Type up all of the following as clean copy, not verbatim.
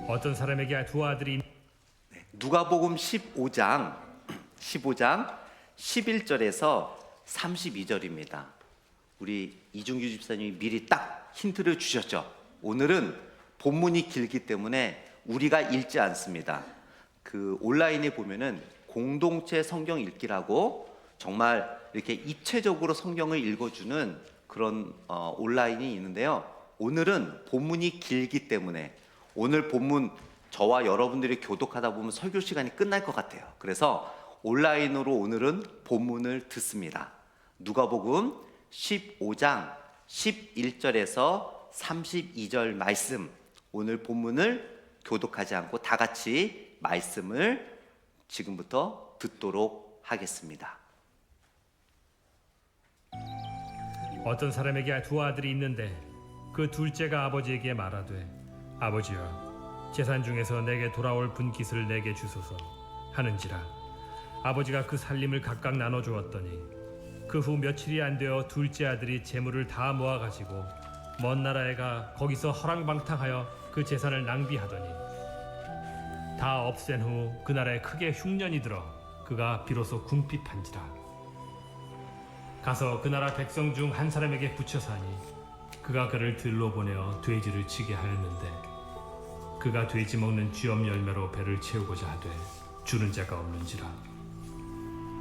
어떤 사람에게 두 아들이 누가복음 15장 11절에서 32절입니다. 우리 이중규 집사님이 미리 딱 힌트를 주셨죠. 오늘은 본문이 길기 때문에 우리가 읽지 않습니다. 그 온라인에 보면은 공동체 성경 읽기라고 정말 이렇게 입체적으로 성경을 읽어주는 그런 온라인이 있는데요. 오늘은 본문이 길기 때문에 오늘 본문 저와 여러분들이 교독하다 보면 설교 시간이 끝날 것 같아요. 그래서 온라인으로 오늘은 본문을 듣습니다. 누가복음 15장 11절에서 32절 말씀, 오늘 본문을 교독하지 않고 다 같이 말씀을 지금부터 듣도록 하겠습니다. 어떤 사람에게 두 아들이 있는데 그 둘째가 아버지에게 말하되 아버지여 재산 중에서 내게 돌아올 분깃을 내게 주소서 하는지라. 아버지가 그 살림을 각각 나눠 주었더니 그 후 며칠이 안 되어 둘째 아들이 재물을 다 모아 가지고 먼 나라에 가 거기서 허랑방탕하여 그 재산을 낭비하더니 다 없앤 후 그 나라에 크게 흉년이 들어 그가 비로소 궁핍한지라. 가서 그 나라 백성 중 한 사람에게 붙여 사니 그가 그를 들로 보내어 돼지를 치게 하였는데 그가 돼지 먹는 쥐엄 열매로 배를 채우고자 하되 주는 자가 없는지라.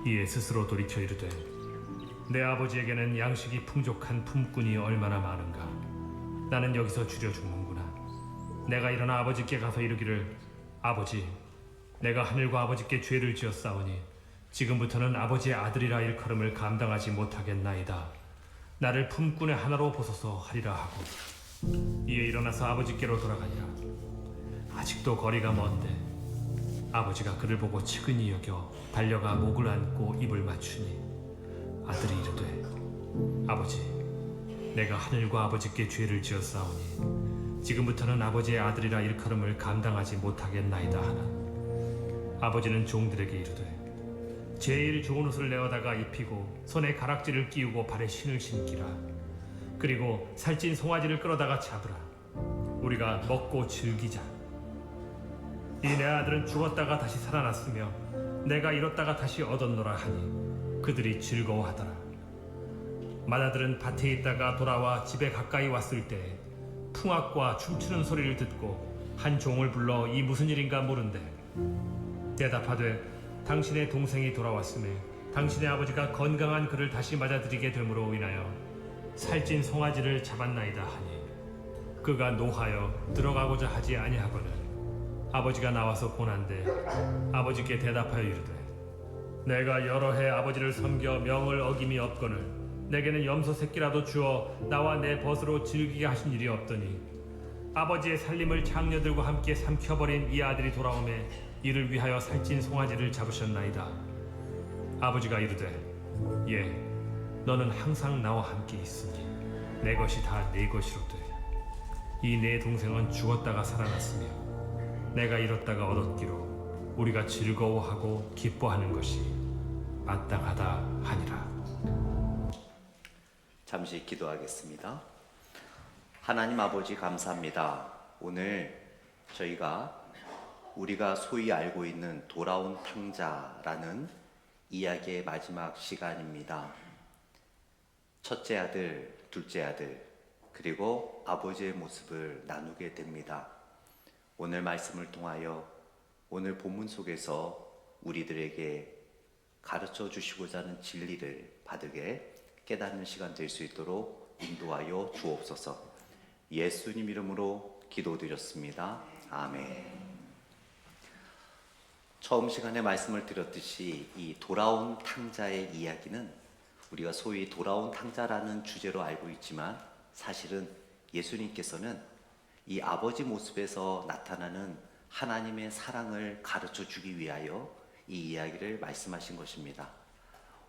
이에 스스로 돌이켜 이르되 내 아버지에게는 양식이 풍족한 품꾼이 얼마나 많은가. 나는 여기서 줄여 죽는구나. 내가 일어나 아버지께 가서 이르기를 아버지 내가 하늘과 아버지께 죄를 지었사오니 지금부터는 아버지의 아들이라 일컬음을 감당하지 못하겠나이다. 나를 품꾼의 하나로 보소서 하리라 하고 이에 일어나서 아버지께로 돌아가니라. 아직도 거리가 먼데 아버지가 그를 보고 측은히 여겨 달려가 목을 안고 입을 맞추니 아들이 이르되 아버지 내가 하늘과 아버지께 죄를 지었사오니 지금부터는 아버지의 아들이라 일컬음을 감당하지 못하겠나이다 하나 아버지는 종들에게 이르되 제일 좋은 옷을 내어다가 입히고 손에 가락지를 끼우고 발에 신을 신기라. 그리고 살찐 송아지를 끌어다가 잡으라. 우리가 먹고 즐기자. 이 내 아들은 죽었다가 다시 살아났으며 내가 잃었다가 다시 얻었노라 하니 그들이 즐거워하더라. 맏아들은 밭에 있다가 돌아와 집에 가까이 왔을 때 풍악과 춤추는 소리를 듣고 한 종을 불러 이 무슨 일인가 물은데 대답하되 당신의 동생이 돌아왔음에 당신의 아버지가 건강한 그를 다시 맞아들이게 됨으로 인하여 살찐 송아지를 잡았나이다 하니 그가 노하여 들어가고자 하지 아니하거늘 아버지가 나와서 고난데 아버지께 대답하여 이르되 내가 여러 해 아버지를 섬겨 명을 어김이 없거늘 내게는 염소 새끼라도 주어 나와 내 벗으로 즐기게 하신 일이 없더니 아버지의 살림을 장녀들과 함께 삼켜버린 이 아들이 돌아오매 이를 위하여 살찐 송아지를 잡으셨나이다. 아버지가 이르되 예 너는 항상 나와 함께 있으니 내 것이 다 네 것이로되 이 내 동생은 죽었다가 살아났으며 내가 잃었다가 얻었기로 우리가 즐거워하고 기뻐하는 것이 마땅하다 하니라. 잠시 기도하겠습니다. 하나님 아버지 감사합니다. 오늘 우리가 소위 알고 있는 돌아온 탕자라는 이야기의 마지막 시간입니다. 첫째 아들, 둘째 아들, 그리고 아버지의 모습을 나누게 됩니다. 오늘 말씀을 통하여 오늘 본문 속에서 우리들에게 가르쳐 주시고자 하는 진리를 바르게 깨닫는 시간 될 수 있도록 인도하여 주옵소서. 예수님 이름으로 기도드렸습니다. 아멘. 처음 시간에 말씀을 드렸듯이 이 돌아온 탕자의 이야기는 우리가 소위 돌아온 탕자라는 주제로 알고 있지만 사실은 예수님께서는 이 아버지 모습에서 나타나는 하나님의 사랑을 가르쳐 주기 위하여 이 이야기를 말씀하신 것입니다.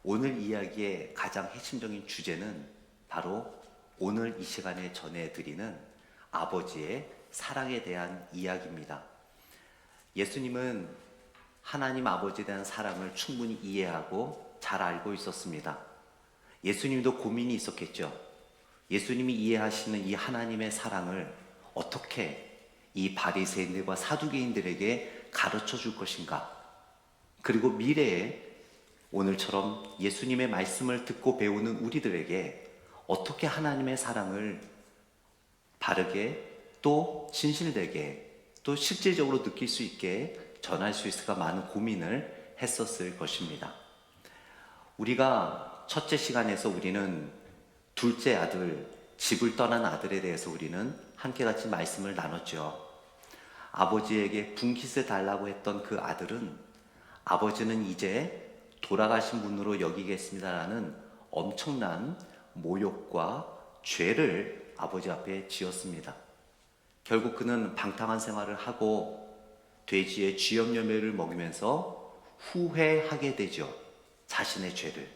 오늘 이야기의 가장 핵심적인 주제는 바로 오늘 이 시간에 전해드리는 아버지의 사랑에 대한 이야기입니다. 예수님은 하나님 아버지에 대한 사랑을 충분히 이해하고 잘 알고 있었습니다. 예수님도 고민이 있었겠죠. 예수님이 이해하시는 이 하나님의 사랑을 어떻게 이 바리새인들과 사두개인들에게 가르쳐 줄 것인가? 그리고 미래에 오늘처럼 예수님의 말씀을 듣고 배우는 우리들에게 어떻게 하나님의 사랑을 바르게 또 진실되게 또 실제적으로 느낄 수 있게 전할 수 있을까 많은 고민을 했었을 것입니다. 우리가 첫째 시간에서 우리는 둘째 아들, 집을 떠난 아들에 대해서 우리는 함께같이 말씀을 나눴죠. 아버지에게 분깃을 달라고 했던 그 아들은 아버지는 이제 돌아가신 분으로 여기겠습니다라는 엄청난 모욕과 죄를 아버지 앞에 지었습니다. 결국 그는 방탕한 생활을 하고 돼지의 쥐염 열매를 먹이면서 후회하게 되죠. 자신의 죄를.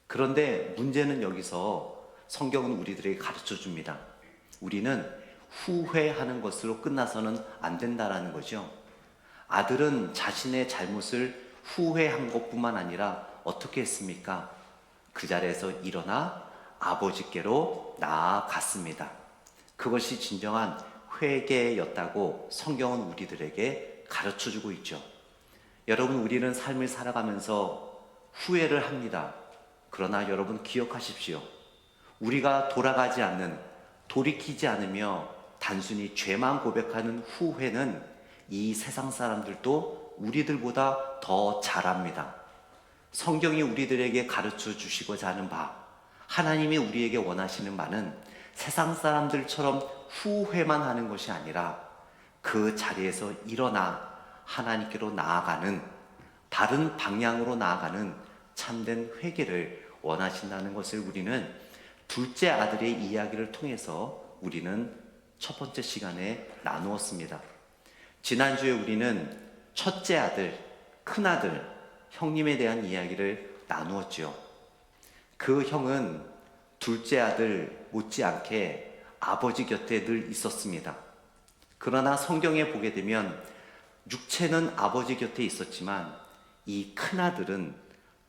그런데 문제는 여기서 성경은 우리들에게 가르쳐 줍니다. 우리는 후회하는 것으로 끝나서는 안 된다라는 거죠. 아들은 자신의 잘못을 후회한 것뿐만 아니라 어떻게 했습니까? 그 자리에서 일어나 아버지께로 나아갔습니다. 그것이 진정한 회개였다고 성경은 우리들에게 가르쳐주고 있죠. 여러분, 우리는 삶을 살아가면서 후회를 합니다. 그러나 여러분 기억하십시오. 우리가 돌아가지 않는, 돌이키지 않으며 단순히 죄만 고백하는 후회는 이 세상 사람들도 우리들보다 더 잘합니다. 성경이 우리들에게 가르쳐 주시고자 하는 바, 하나님이 우리에게 원하시는 바는 세상 사람들처럼 후회만 하는 것이 아니라 그 자리에서 일어나 하나님께로 나아가는, 다른 방향으로 나아가는 참된 회개를 원하신다는 것을 우리는 둘째 아들의 이야기를 통해서 우리는 첫 번째 시간에 나누었습니다. 지난주에 우리는 첫째 아들, 큰아들, 형님에 대한 이야기를 나누었죠. 그 형은 둘째 아들 못지않게 아버지 곁에 늘 있었습니다. 그러나 성경에 보게 되면 육체는 아버지 곁에 있었지만 이 큰아들은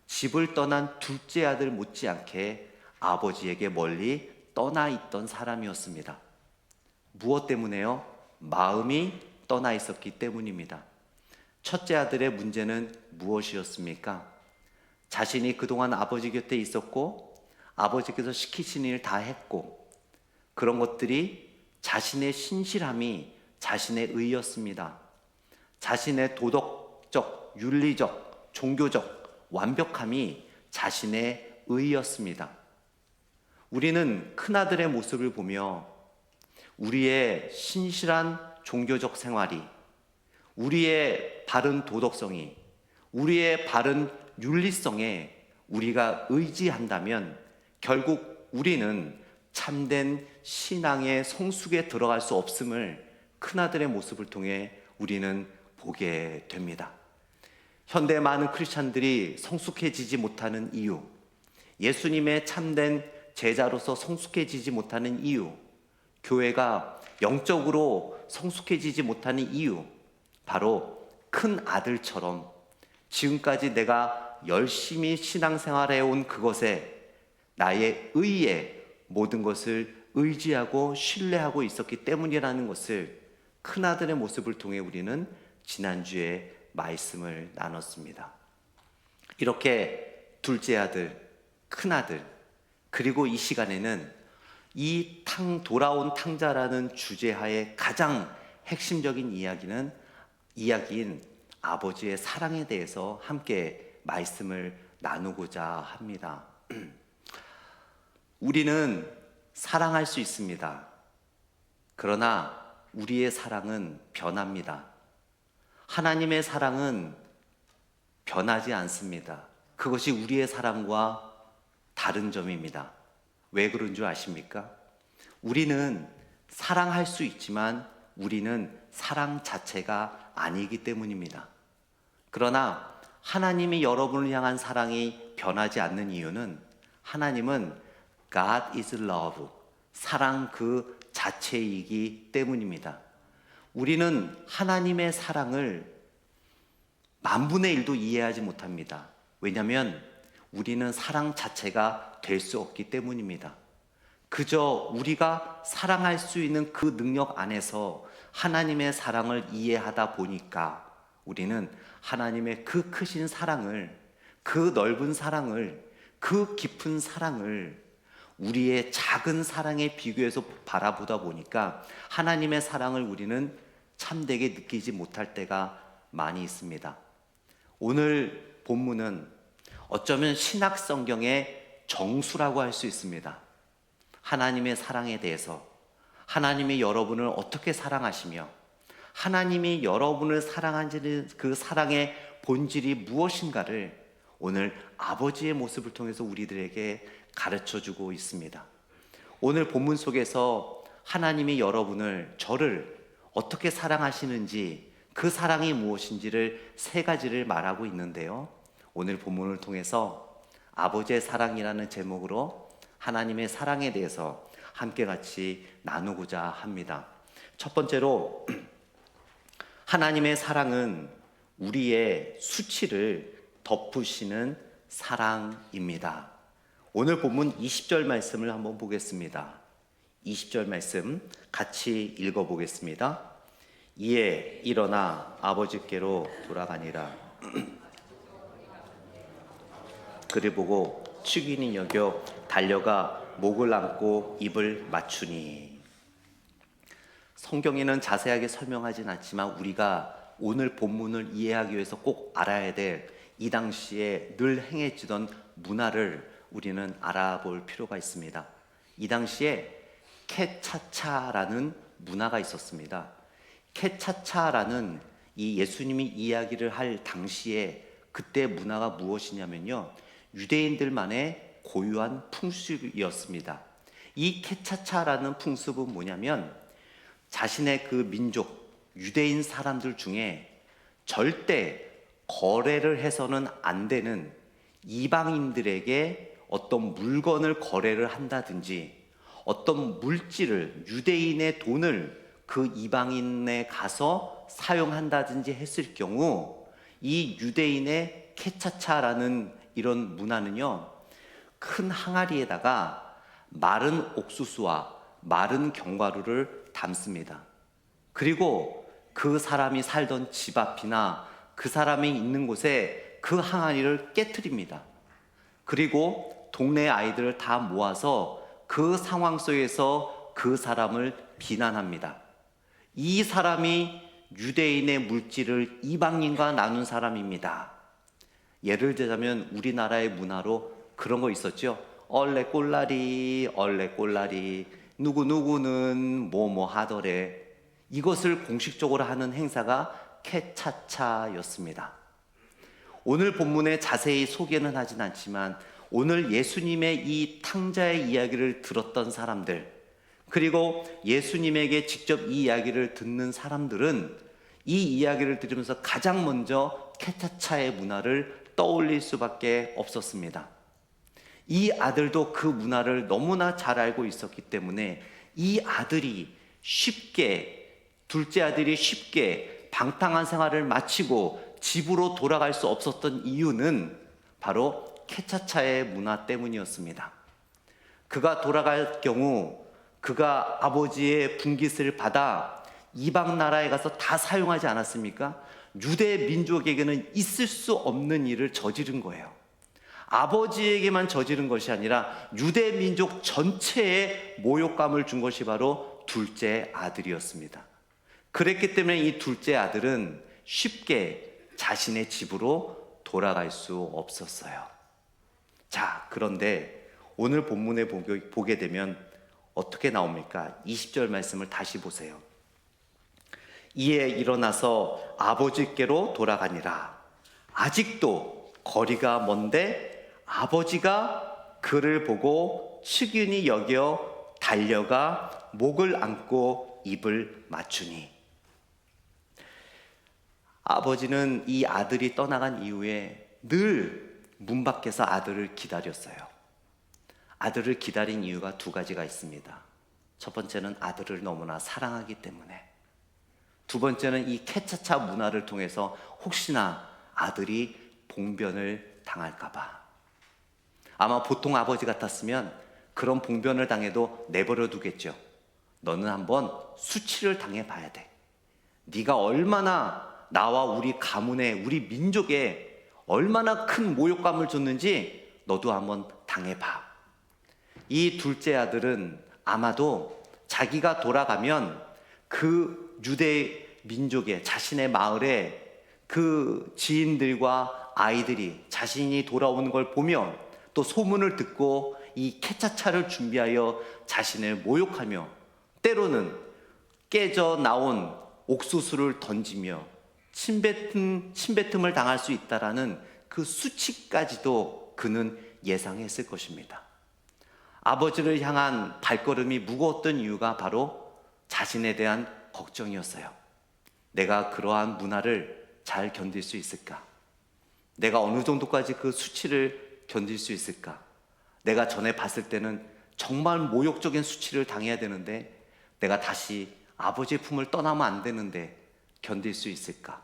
집을 떠난 둘째 아들 못지않게 아버지에게 멀리 떠나 있던 사람이었습니다. 무엇 때문에요? 마음이 떠나 있었기 때문입니다. 첫째 아들의 문제는 무엇이었습니까? 자신이 그동안 아버지 곁에 있었고 아버지께서 시키신 일 다 했고 그런 것들이 자신의 신실함이 자신의 의였습니다. 자신의 도덕적, 윤리적, 종교적 완벽함이 자신의 의였습니다. 우리는 큰아들의 모습을 보며 우리의 신실한 종교적 생활이, 우리의 바른 도덕성이, 우리의 바른 윤리성에 우리가 의지한다면 결국 우리는 참된 신앙의 성숙에 들어갈 수 없음을 큰아들의 모습을 통해 우리는 보게 됩니다. 현대 많은 크리스찬들이 성숙해지지 못하는 이유, 예수님의 참된 제자로서 성숙해지지 못하는 이유, 교회가 영적으로 성숙해지지 못하는 이유, 바로 큰 아들처럼 지금까지 내가 열심히 신앙생활해 온 그것에 나의 의에 모든 것을 의지하고 신뢰하고 있었기 때문이라는 것을 큰아들의 모습을 통해 우리는 지난주에 말씀을 나눴습니다. 이렇게 둘째 아들, 큰아들, 그리고 이 시간에는 이 돌아온 탕자라는 주제하에 가장 핵심적인 이야기인 아버지의 사랑에 대해서 함께 말씀을 나누고자 합니다. 우리는 사랑할 수 있습니다. 그러나 우리의 사랑은 변합니다. 하나님의 사랑은 변하지 않습니다. 그것이 우리의 사랑과 다른 점입니다. 왜 그런 줄 아십니까? 우리는 사랑할 수 있지만 우리는 사랑 자체가 아니기 때문입니다. 그러나 하나님이 여러분을 향한 사랑이 변하지 않는 이유는 하나님은 God is love, 사랑 그 자체이기 때문입니다. 우리는 하나님의 사랑을 만분의 1도 이해하지 못합니다. 왜냐하면 우리는 사랑 자체가 될 수 없기 때문입니다. 그저 우리가 사랑할 수 있는 그 능력 안에서 하나님의 사랑을 이해하다 보니까 우리는 하나님의 그 크신 사랑을, 그 넓은 사랑을, 그 깊은 사랑을 우리의 작은 사랑에 비교해서 바라보다 보니까 하나님의 사랑을 우리는 참되게 느끼지 못할 때가 많이 있습니다. 오늘 본문은 어쩌면 신약 성경의 정수라고 할 수 있습니다. 하나님의 사랑에 대해서, 하나님이 여러분을 어떻게 사랑하시며 하나님이 여러분을 사랑하시는 그 사랑의 본질이 무엇인가를 오늘 아버지의 모습을 통해서 우리들에게 가르쳐주고 있습니다. 오늘 본문 속에서 하나님이 여러분을, 저를 어떻게 사랑하시는지, 그 사랑이 무엇인지를 세 가지를 말하고 있는데요, 오늘 본문을 통해서 아버지의 사랑이라는 제목으로 하나님의 사랑에 대해서 함께 같이 나누고자 합니다. 첫 번째로, 하나님의 사랑은 우리의 수치를 덮으시는 사랑입니다. 오늘 본문 20절 말씀을 한번 보겠습니다. 20절 말씀 같이 읽어보겠습니다. 이에 일어나 아버지께로 돌아가니라. 그를 보고 축인이 여겨 달려가 목을 안고 입을 맞추니. 성경에는 자세하게 설명하진 않지만 우리가 오늘 본문을 이해하기 위해서 꼭 알아야 될 이 당시에 늘 행해지던 문화를 우리는 알아볼 필요가 있습니다. 이 당시에 케차차라는 문화가 있었습니다. 케차차라는 이 예수님이 이야기를 할 당시에 그때 문화가 무엇이냐면요, 유대인들만의 고유한 풍습이었습니다. 이 케차차라는 풍습은 뭐냐면 자신의 그 민족, 유대인 사람들 중에 절대 거래를 해서는 안 되는 이방인들에게 어떤 물건을 거래를 한다든지 어떤 물질을, 유대인의 돈을 그 이방인에 가서 사용한다든지 했을 경우 이 유대인의 케차차라는 이런 문화는요, 큰 항아리에다가 마른 옥수수와 마른 견과류를 담습니다. 그리고 그 사람이 살던 집 앞이나 그 사람이 있는 곳에 그 항아리를 깨트립니다. 그리고 동네 아이들을 다 모아서 그 상황 속에서 그 사람을 비난합니다. 이 사람이 유대인의 물질을 이방인과 나눈 사람입니다. 예를 들자면 우리나라의 문화로 그런 거 있었죠. 얼레꼴라리 얼레꼴라리 누구누구는 뭐뭐 하더래. 이것을 공식적으로 하는 행사가 케차차였습니다. 오늘 본문에 자세히 소개는 하진 않지만 오늘 예수님의 이 탕자의 이야기를 들었던 사람들, 그리고 예수님에게 직접 이 이야기를 듣는 사람들은 이 이야기를 들으면서 가장 먼저 케차차의 문화를 떠올릴 수밖에 없었습니다. 이 아들도 그 문화를 너무나 잘 알고 있었기 때문에 이 아들이 쉽게, 둘째 아들이 쉽게 방탕한 생활을 마치고 집으로 돌아갈 수 없었던 이유는 바로 케차차의 문화 때문이었습니다. 그가 돌아갈 경우 그가 아버지의 분깃을 받아 이방 나라에 가서 다 사용하지 않았습니까? 유대 민족에게는 있을 수 없는 일을 저지른 거예요. 아버지에게만 저지른 것이 아니라 유대 민족 전체에 모욕감을 준 것이 바로 둘째 아들이었습니다. 그랬기 때문에 이 둘째 아들은 쉽게 자신의 집으로 돌아갈 수 없었어요. 자, 그런데 오늘 본문에 보게 되면 어떻게 나옵니까? 20절 말씀을 다시 보세요. 이에 일어나서 아버지께로 돌아가니라. 아직도 거리가 먼데 아버지가 그를 보고 측은히 여겨 달려가 목을 안고 입을 맞추니. 아버지는 이 아들이 떠나간 이후에 늘 문 밖에서 아들을 기다렸어요. 아들을 기다린 이유가 두 가지가 있습니다. 첫 번째는 아들을 너무나 사랑하기 때문에, 두 번째는 이 케차차 문화를 통해서 혹시나 아들이 봉변을 당할까 봐. 아마 보통 아버지 같았으면 그런 봉변을 당해도 내버려 두겠죠. 너는 한번 수치를 당해봐야 돼. 네가 얼마나 나와 우리 가문에, 우리 민족에 얼마나 큰 모욕감을 줬는지 너도 한번 당해봐. 이 둘째 아들은 아마도 자기가 돌아가면 그 유대 민족의 자신의 마을에 그 지인들과 아이들이 자신이 돌아오는 걸 보며 또 소문을 듣고 이 캐차차를 준비하여 자신을 모욕하며 때로는 깨져 나온 옥수수를 던지며 침뱉음을 당할 수 있다라는 그 수치까지도 그는 예상했을 것입니다. 아버지를 향한 발걸음이 무거웠던 이유가 바로 자신에 대한 걱정이었어요. 내가 그러한 문화를 잘 견딜 수 있을까? 내가 어느 정도까지 그 수치를 견딜 수 있을까? 내가 전에 봤을 때는 정말 모욕적인 수치를 당해야 되는데 내가 다시 아버지의 품을 떠나면 안 되는데 견딜 수 있을까?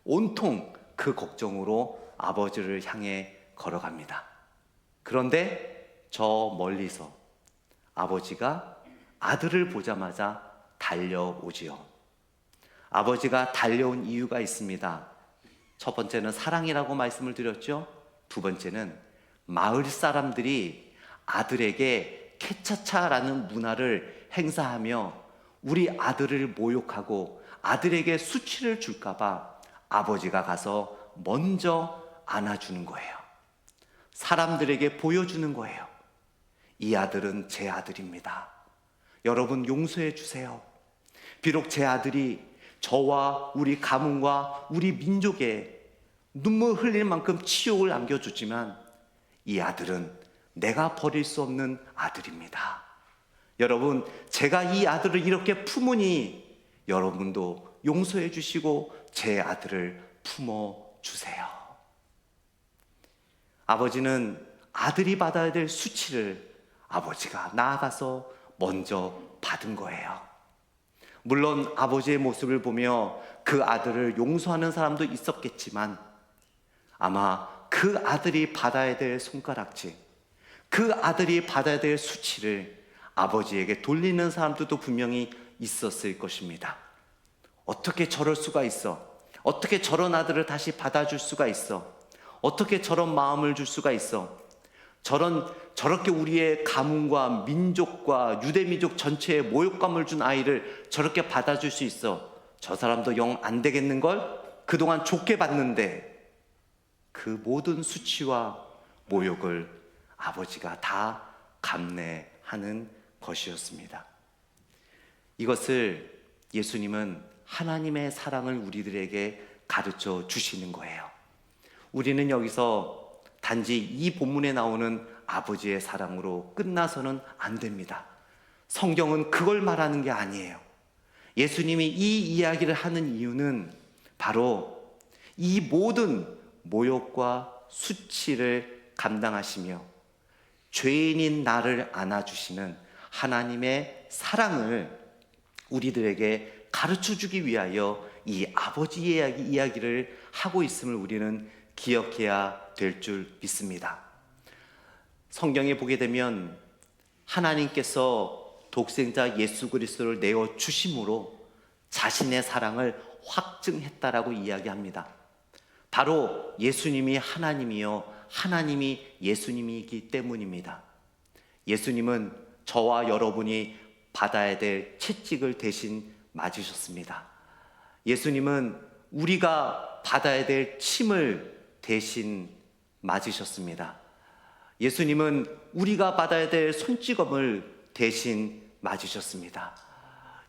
온통 그 걱정으로 아버지를 향해 걸어갑니다. 그런데 저 멀리서 아버지가 아들을 보자마자 달려오지요. 아버지가 달려온 이유가 있습니다. 첫 번째는 사랑이라고 말씀을 드렸죠. 두 번째는 마을 사람들이 아들에게 캐차차라는 문화를 행사하며 우리 아들을 모욕하고 아들에게 수치를 줄까봐 아버지가 가서 먼저 안아주는 거예요. 사람들에게 보여주는 거예요. 이 아들은 제 아들입니다. 여러분 용서해 주세요. 비록 제 아들이 저와 우리 가문과 우리 민족에 눈물 흘릴 만큼 치욕을 안겨주지만 이 아들은 내가 버릴 수 없는 아들입니다. 여러분, 제가 이 아들을 이렇게 품으니 여러분도 용서해 주시고 제 아들을 품어 주세요. 아버지는 아들이 받아야 될 수치를 아버지가 나아가서 먼저 받은 거예요. 물론 아버지의 모습을 보며 그 아들을 용서하는 사람도 있었겠지만 아마 그 아들이 받아야 될 손가락질, 그 아들이 받아야 될 수치를 아버지에게 돌리는 사람들도 분명히 있었을 것입니다. 어떻게 저럴 수가 있어? 어떻게 저런 아들을 다시 받아줄 수가 있어? 어떻게 저런 마음을 줄 수가 있어? 저렇게 우리의 가문과 민족과 유대민족 전체에 모욕감을 준 아이를 저렇게 받아줄 수 있어? 저 사람도 영 안 되겠는걸? 그동안 좋게 봤는데 그 모든 수치와 모욕을 아버지가 다 감내하는 것이었습니다. 이것을 예수님은 하나님의 사랑을 우리들에게 가르쳐 주시는 거예요. 우리는 여기서 단지 이 본문에 나오는 아버지의 사랑으로 끝나서는 안 됩니다. 성경은 그걸 말하는 게 아니에요. 예수님이 이 이야기를 하는 이유는 바로 이 모든 모욕과 수치를 감당하시며 죄인인 나를 안아주시는 하나님의 사랑을 우리들에게 가르쳐 주기 위하여 이 아버지의 이야기를 하고 있음을 우리는 기억해야 될 줄 믿습니다. 성경에 보게 되면 하나님께서 독생자 예수 그리스도를 내어 주심으로 자신의 사랑을 확증했다라고 이야기합니다. 바로 예수님이 하나님이요 하나님이 예수님이기 때문입니다. 예수님은 저와 여러분이 받아야 될 채찍을 대신 맞으셨습니다. 예수님은 우리가 받아야 될 침을 대신 맞으셨습니다. 예수님은 우리가 받아야 될 손찌검을 대신 맞으셨습니다.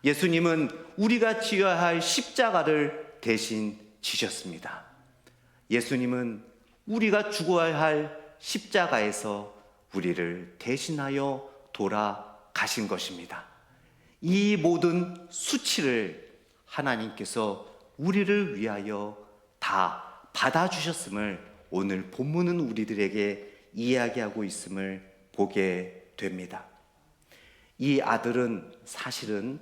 예수님은 우리가 지어야 할 십자가를 대신 지셨습니다. 예수님은 우리가 죽어야 할 십자가에서 우리를 대신하여 돌아가신 것입니다. 이 모든 수치를 하나님께서 우리를 위하여 다 받아주셨음을 오늘 본문은 우리들에게 이야기하고 있음을 보게 됩니다. 이 아들은 사실은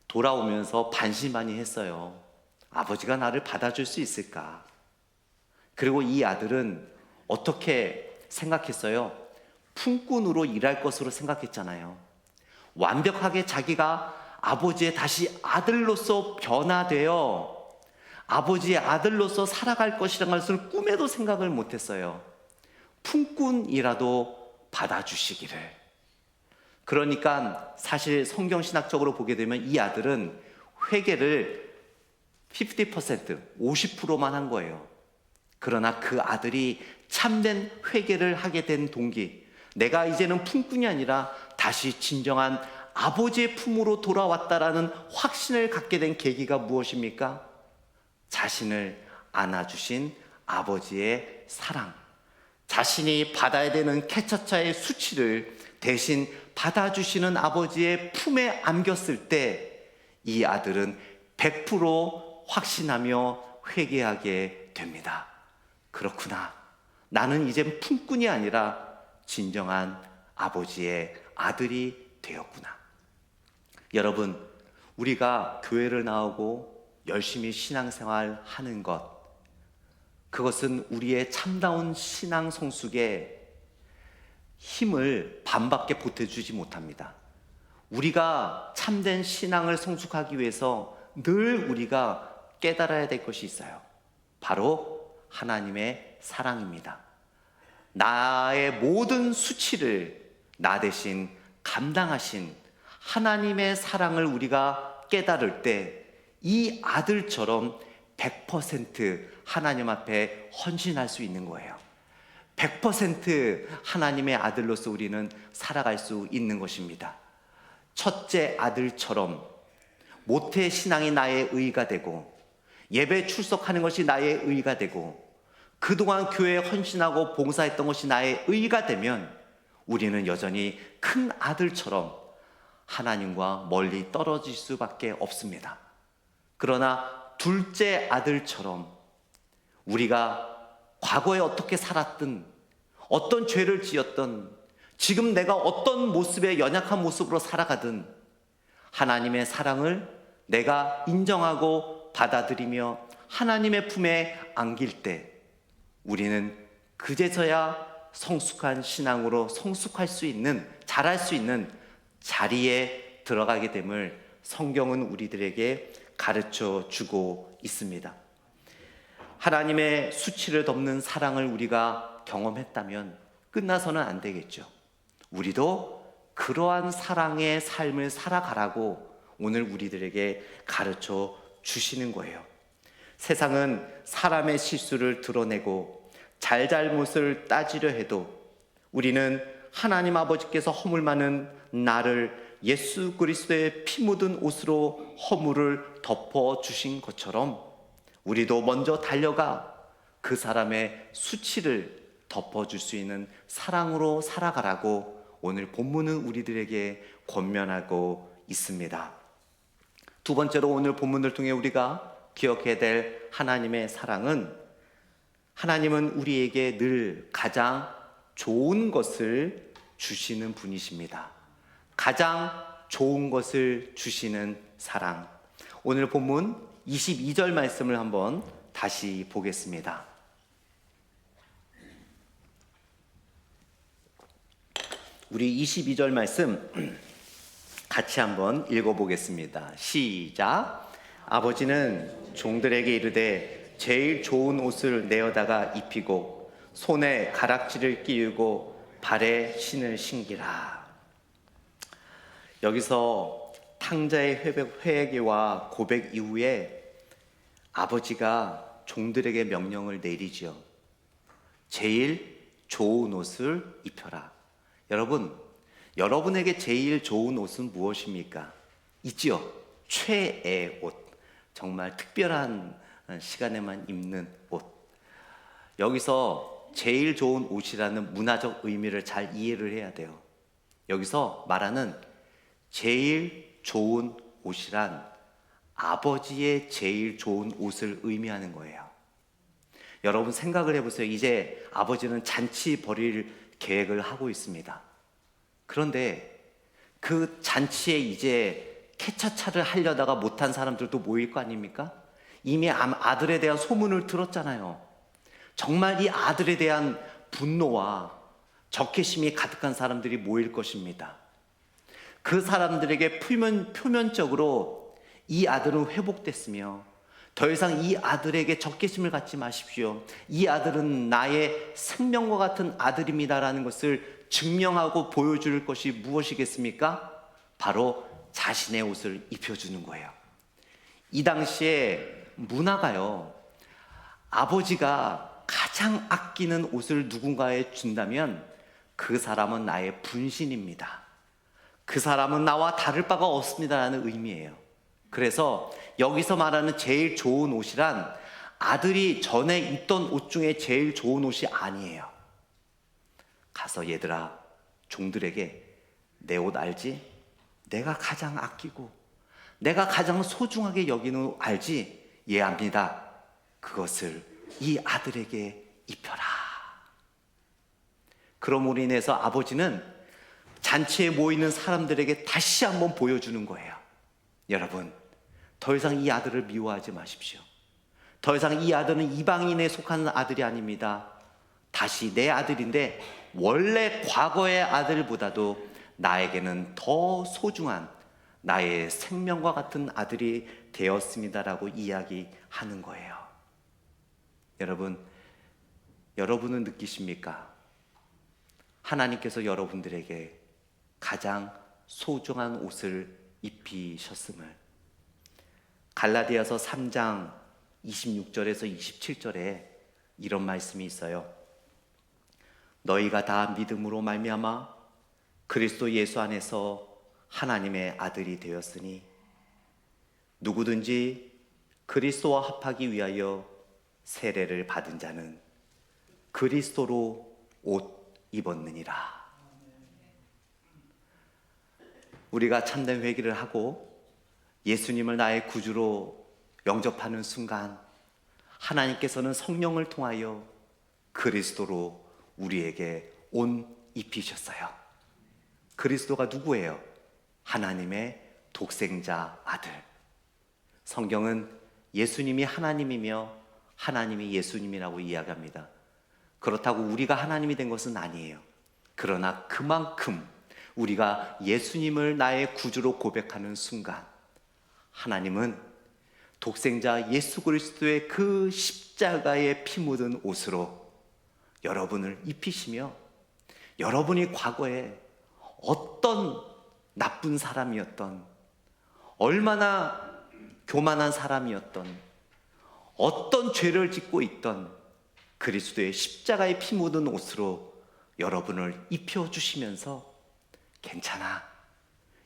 돌아오면서 반신반의 했어요. 아버지가 나를 받아줄 수 있을까? 그리고 이 아들은 어떻게 생각했어요? 품꾼으로 일할 것으로 생각했잖아요. 완벽하게 자기가 아버지의 다시 아들로서 변화되어 아버지의 아들로서 살아갈 것이라는 것을 꿈에도 생각을 못했어요. 품꾼이라도 받아주시기를. 그러니까 사실 성경신학적으로 보게 되면 이 아들은 회개를 50%만 한 거예요. 그러나 그 아들이 참된 회개를 하게 된 동기, 내가 이제는 품꾼이 아니라 다시 진정한 아버지의 품으로 돌아왔다라는 확신을 갖게 된 계기가 무엇입니까? 자신을 안아주신 아버지의 사랑, 자신이 받아야 되는 캐처차의 수치를 대신 받아주시는 아버지의 품에 안겼을 때 이 아들은 100% 확신하며 회개하게 됩니다. 그렇구나. 나는 이젠 품꾼이 아니라 진정한 아버지의 아들이 되었구나. 여러분, 우리가 교회를 나오고 열심히 신앙생활 하는 것, 그것은 우리의 참다운 신앙 성숙에 힘을 반밖에 보태주지 못합니다. 우리가 참된 신앙을 성숙하기 위해서 늘 우리가 깨달아야 될 것이 있어요. 바로 하나님의 사랑입니다. 나의 모든 수치를 나 대신 감당하신 하나님의 사랑을 우리가 깨달을 때 이 아들처럼 100% 하나님 앞에 헌신할 수 있는 거예요. 100% 하나님의 아들로서 우리는 살아갈 수 있는 것입니다. 첫째 아들처럼 모태 신앙이 나의 의가 되고 예배 출석하는 것이 나의 의가 되고 그동안 교회에 헌신하고 봉사했던 것이 나의 의가 되면 우리는 여전히 큰 아들처럼 하나님과 멀리 떨어질 수밖에 없습니다. 그러나 둘째 아들처럼 우리가 과거에 어떻게 살았든 어떤 죄를 지었든 지금 내가 어떤 모습의 연약한 모습으로 살아가든 하나님의 사랑을 내가 인정하고 받아들이며 하나님의 품에 안길 때 우리는 그제서야 성숙한 신앙으로 성숙할 수 있는, 자랄 수 있는 자리에 들어가게 됨을 성경은 우리들에게 가르쳐 주고 있습니다. 하나님의 수치를 덮는 사랑을 우리가 경험했다면 끝나서는 안 되겠죠. 우리도 그러한 사랑의 삶을 살아가라고 오늘 우리들에게 가르쳐 주시는 거예요. 세상은 사람의 실수를 드러내고 잘잘못을 따지려 해도 우리는 하나님 아버지께서 허물 많은 나를 예수 그리스도의 피 묻은 옷으로 허물을 덮어 주신 것처럼 우리도 먼저 달려가 그 사람의 수치를 덮어줄 수 있는 사랑으로 살아가라고 오늘 본문은 우리들에게 권면하고 있습니다. 두 번째로 오늘 본문을 통해 우리가 기억해야 될 하나님의 사랑은, 하나님은 우리에게 늘 가장 좋은 것을 주시는 분이십니다. 가장 좋은 것을 주시는 사랑. 오늘 본문 22절 말씀을 한번 다시 보겠습니다. 우리 22절 말씀 같이 한번 읽어보겠습니다. 시작. 아버지는 종들에게 이르되 제일 좋은 옷을 내어다가 입히고 손에 가락지를 끼우고 발에 신을 신기라. 여기서 탕자의 회개와 고백 이후에 아버지가 종들에게 명령을 내리죠. 제일 좋은 옷을 입혀라. 여러분, 여러분에게 제일 좋은 옷은 무엇입니까? 있지요? 최애 옷. 정말 특별한 시간에만 입는 옷. 여기서 제일 좋은 옷이라는 문화적 의미를 잘 이해를 해야 돼요. 여기서 말하는 제일 좋은 옷이란 아버지의 제일 좋은 옷을 의미하는 거예요. 여러분 생각을 해보세요. 이제 아버지는 잔치 벌일 계획을 하고 있습니다. 그런데 그 잔치에 이제 캐차차를 하려다가 못한 사람들도 모일 거 아닙니까? 이미 아들에 대한 소문을 들었잖아요. 정말 이 아들에 대한 분노와 적개심이 가득한 사람들이 모일 것입니다. 그 사람들에게 표면적으로 이 아들은 회복됐으며 더 이상 이 아들에게 적개심을 갖지 마십시오. 이 아들은 나의 생명과 같은 아들입니다라는 것을 증명하고 보여줄 것이 무엇이겠습니까? 바로 자신의 옷을 입혀주는 거예요. 이 당시에 문화가요, 아버지가 가장 아끼는 옷을 누군가에 준다면 그 사람은 나의 분신입니다. 그 사람은 나와 다를 바가 없습니다라는 의미예요. 그래서 여기서 말하는 제일 좋은 옷이란 아들이 전에 입던 옷 중에 제일 좋은 옷이 아니에요. 가서 얘들아, 종들에게 내 옷 알지? 내가 가장 아끼고 내가 가장 소중하게 여기는 옷 알지? 예, 압니다. 그것을 이 아들에게 입혀라. 그러므로 인해서 아버지는 잔치에 모이는 사람들에게 다시 한번 보여주는 거예요. 여러분, 더 이상 이 아들을 미워하지 마십시오. 더 이상 이 아들은 이방인에 속하는 아들이 아닙니다. 다시 내 아들인데 원래 과거의 아들보다도 나에게는 더 소중한 나의 생명과 같은 아들이 되었습니다라고 이야기하는 거예요. 여러분은 느끼십니까? 하나님께서 여러분들에게 가장 소중한 옷을 입히셨음을. 갈라디아서 3장 26절에서 27절에 이런 말씀이 있어요. 너희가 다 믿음으로 말미암아 그리스도 예수 안에서 하나님의 아들이 되었으니 누구든지 그리스도와 합하기 위하여 세례를 받은 자는 그리스도로 옷 입었느니라. 우리가 참된 회개를 하고 예수님을 나의 구주로 영접하는 순간 하나님께서는 성령을 통하여 그리스도로 우리에게 옷 입히셨어요. 그리스도가 누구예요? 하나님의 독생자 아들. 성경은 예수님이 하나님이며 하나님이 예수님이라고 이야기합니다. 그렇다고 우리가 하나님이 된 것은 아니에요. 그러나 그만큼 우리가 예수님을 나의 구주로 고백하는 순간 하나님은 독생자 예수 그리스도의 그 십자가에 피 묻은 옷으로 여러분을 입히시며 여러분이 과거에 어떤 나쁜 사람이었던, 얼마나 교만한 사람이었던, 어떤 죄를 짓고 있던 그리스도의 십자가에 피 묻은 옷으로 여러분을 입혀주시면서 괜찮아.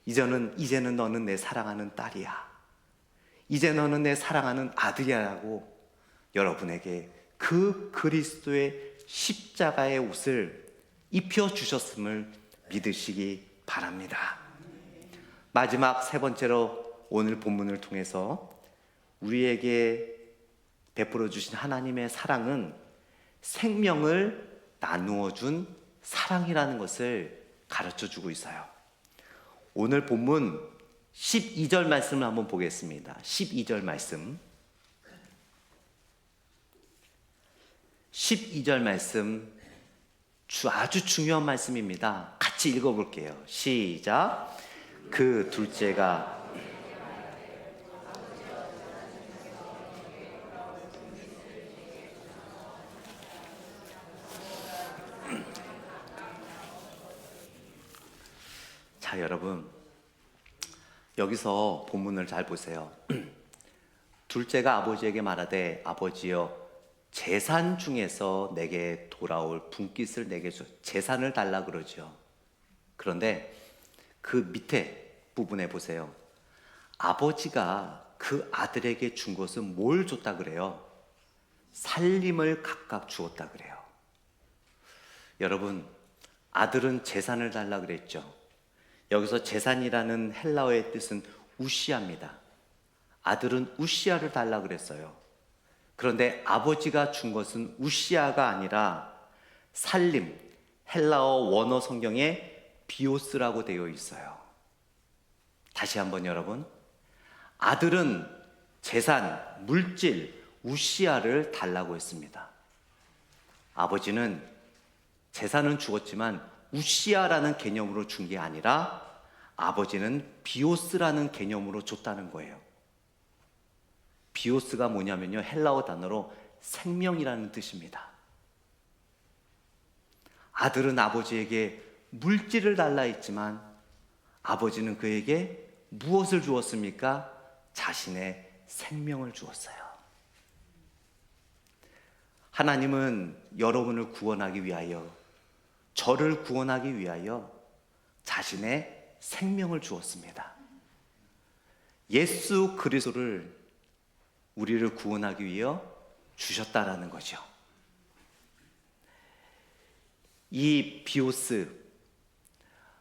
이제는 너는 내 사랑하는 딸이야. 이제 너는 내 사랑하는 아들이야 라고 여러분에게 그 그리스도의 십자가의 옷을 입혀주셨음을 믿으시기 바랍니다. 마지막 세 번째로 오늘 본문을 통해서 우리에게 베풀어 주신 하나님의 사랑은 생명을 나누어 준 사랑이라는 것을 가르쳐 주고 있어요. 오늘 본문 12절 말씀을 한번 보겠습니다. 12절 말씀. 12절 말씀 아주 중요한 말씀입니다. 같이 읽어볼게요. 시작. 그 둘째가 자, 여러분, 여기서 본문을 잘 보세요. 둘째가 아버지에게 말하되 아버지여 재산 중에서 내게 돌아올 분깃을 내게 줘. 재산을 달라 그러죠. 그런데 그 밑에 부분에 보세요. 아버지가 그 아들에게 준 것은 뭘 줬다 그래요? 살림을 각각 주었다 그래요. 여러분, 아들은 재산을 달라 그랬죠. 여기서 재산이라는 헬라어의 뜻은 우시아입니다. 아들은 우시아를 달라 그랬어요. 그런데 아버지가 준 것은 우시아가 아니라 살림, 헬라어 원어 성경에 비오스라고 되어 있어요. 다시 한번 여러분, 아들은 재산, 물질, 우시아를 달라고 했습니다. 아버지는 재산은 주었지만 우시아라는 개념으로 준 게 아니라 아버지는 비오스라는 개념으로 줬다는 거예요. 비오스가 뭐냐면요, 헬라어 단어로 생명이라는 뜻입니다. 아들은 아버지에게 물질을 달라 했지만 아버지는 그에게 무엇을 주었습니까? 자신의 생명을 주었어요. 하나님은 여러분을 구원하기 위하여, 저를 구원하기 위하여 자신의 생명을 주었습니다. 예수 그리스도를 우리를 구원하기 위하여 주셨다라는 거죠. 이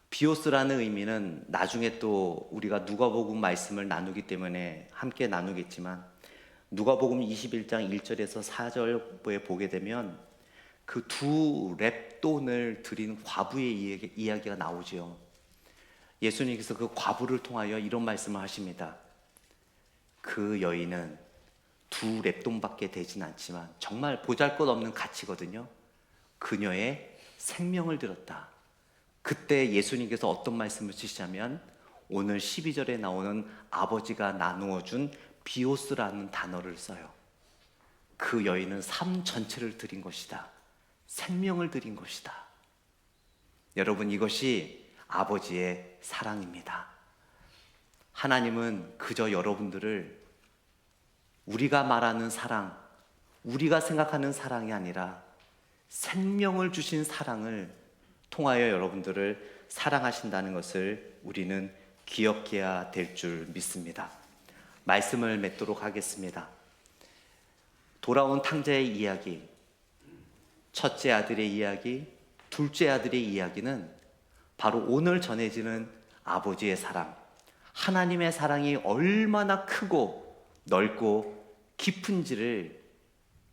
비오스라는 의미는 나중에 또 우리가 누가복음 말씀을 나누기 때문에 함께 나누겠지만, 누가복음 21장 1절에서 4절에 보게 되면 그 두 렙돈을 드린 과부의 이야기가 나오죠. 예수님께서 그 과부를 통하여 이런 말씀을 하십니다. 그 여인은 두 렙돈밖에 되진 않지만 정말 보잘것없는 가치거든요. 그녀의 생명을 들었다. 그때 예수님께서 어떤 말씀을 주시냐면 오늘 12절에 나오는 아버지가 나누어 준 비오스라는 단어를 써요. 그 여인은 삶 전체를 드린 것이다. 생명을 드린 것이다. 여러분, 이것이 아버지의 사랑입니다. 하나님은 그저 여러분들을 우리가 말하는 사랑, 우리가 생각하는 사랑이 아니라 생명을 주신 사랑을 통하여 여러분들을 사랑하신다는 것을 우리는 기억해야 될 줄 믿습니다. 말씀을 맺도록 하겠습니다. 돌아온 탕자의 이야기, 첫째 아들의 이야기, 둘째 아들의 이야기는 바로 오늘 전해지는 아버지의 사랑, 하나님의 사랑이 얼마나 크고 넓고 깊은지를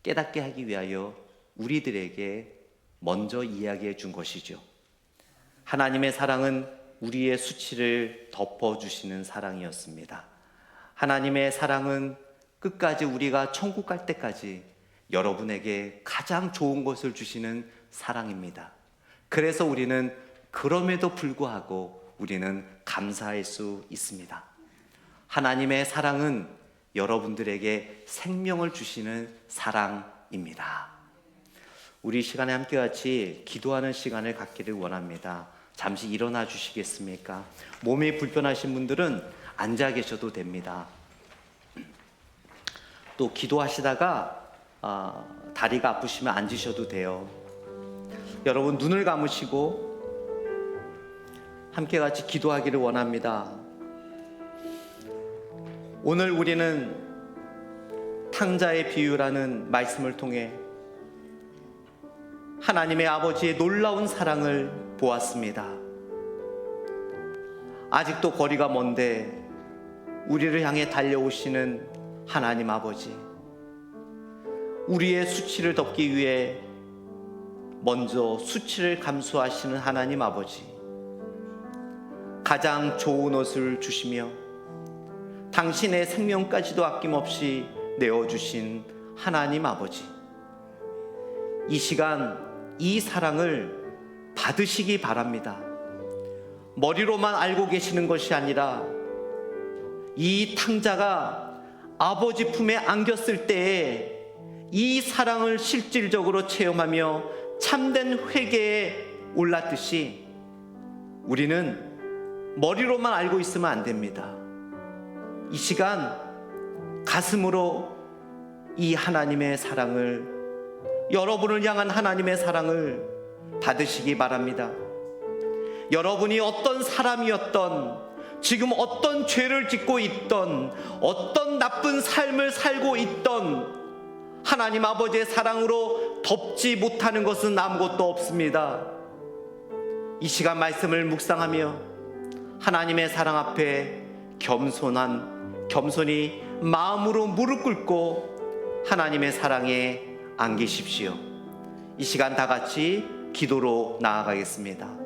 깨닫게 하기 위하여 우리들에게 먼저 이야기해 준 것이죠. 하나님의 사랑은 우리의 수치를 덮어주시는 사랑이었습니다. 하나님의 사랑은 끝까지 우리가 천국 갈 때까지 여러분에게 가장 좋은 것을 주시는 사랑입니다. 그래서 우리는 그럼에도 불구하고 우리는 감사할 수 있습니다. 하나님의 사랑은 여러분들에게 생명을 주시는 사랑입니다. 우리 시간에 함께 같이 기도하는 시간을 갖기를 원합니다. 잠시 일어나 주시겠습니까? 몸이 불편하신 분들은 앉아 계셔도 됩니다. 또 기도하시다가 다리가 아프시면 앉으셔도 돼요. 여러분, 눈을 감으시고 함께 같이 기도하기를 원합니다. 오늘 우리는 탕자의 비유라는 말씀을 통해 하나님의 아버지의 놀라운 사랑을 보았습니다. 아직도 거리가 먼데 우리를 향해 달려오시는 하나님 아버지, 우리의 수치를 덮기 위해 먼저 수치를 감수하시는 하나님 아버지, 가장 좋은 옷을 주시며 당신의 생명까지도 아낌없이 내어주신 하나님 아버지, 이 시간 이 사랑을 받으시기 바랍니다. 머리로만 알고 계시는 것이 아니라 이 탕자가 아버지 품에 안겼을 때에 이 사랑을 실질적으로 체험하며 참된 회개에 올랐듯이 우리는 머리로만 알고 있으면 안 됩니다. 이 시간 가슴으로 이 하나님의 사랑을, 여러분을 향한 하나님의 사랑을 받으시기 바랍니다. 여러분이 어떤 사람이었던, 지금 어떤 죄를 짓고 있던, 어떤 나쁜 삶을 살고 있던 하나님 아버지의 사랑으로 덮지 못하는 것은 아무것도 없습니다. 이 시간 말씀을 묵상하며 하나님의 사랑 앞에 겸손히 마음으로 무릎 꿇고 하나님의 사랑에 안기십시오. 이 시간 다 같이 기도로 나아가겠습니다.